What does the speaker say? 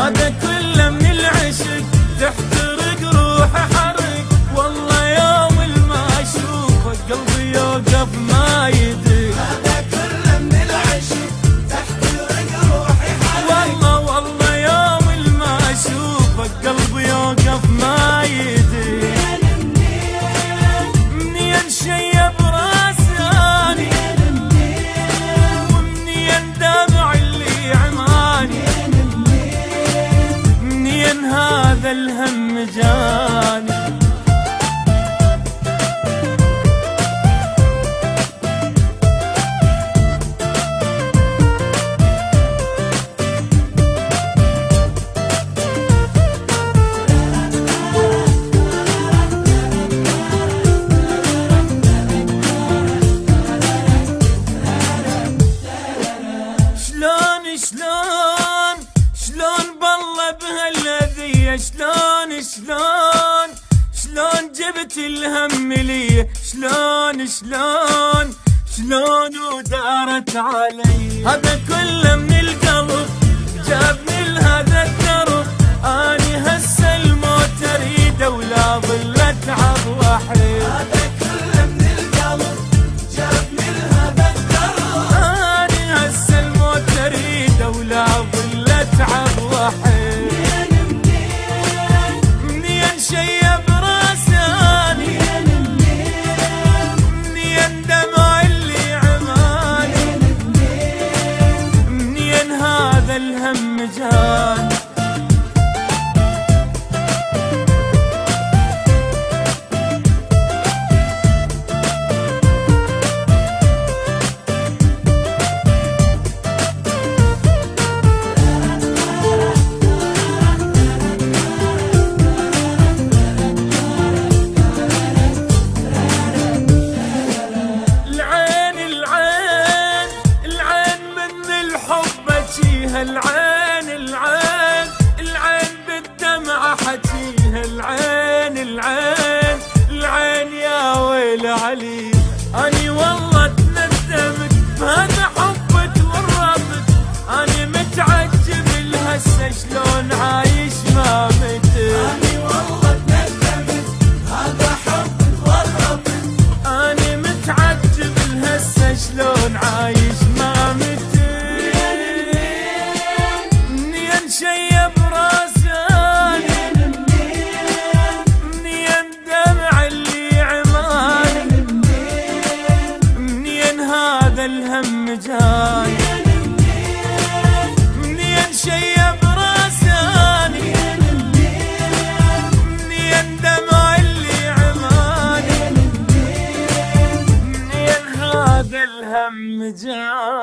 هذا كله من العشق تحترق روحي حرق، والله يوم ما اشوفك قلبي يوقف ما يدق. هذا كله من العشق تحترق روحي حرق، والله يوم ما اشوفك قلبي يوقف ما يدق. منين شيب راسي ومنين دمع اللي عماني، منين هذا الهم جاني. شلون بالله بهالذية، شلون جبت الهم لي، شلون ودارت علي. هذا كله من القلب جابني لهذا الدرب، اني هسه الموت اريده ولا ظل اتعب وحيد. هذا كله من القلب جابني لهذا الدرب، اني هسه الموت اريده ولا ظل اتعب وحيد. منين شيب راساني، منين دمع اللي عماني، منين هذا الهم جاني. العين بالدمع حجيها، العين يا ويل علي. اني والله تندمت بهذا حبك وربك، اني متعجب لهسه شلون عايش ما مت. اني والله تندمت بهذا حبك وربك، اني متعجب لهسه شلون عايش ما مت. شيب راساني، منين دمع اللي عماني، منين هذا الهم جاني. منين شيب راساني، منين دمع اللي عماني، منين هذا الهم جاني.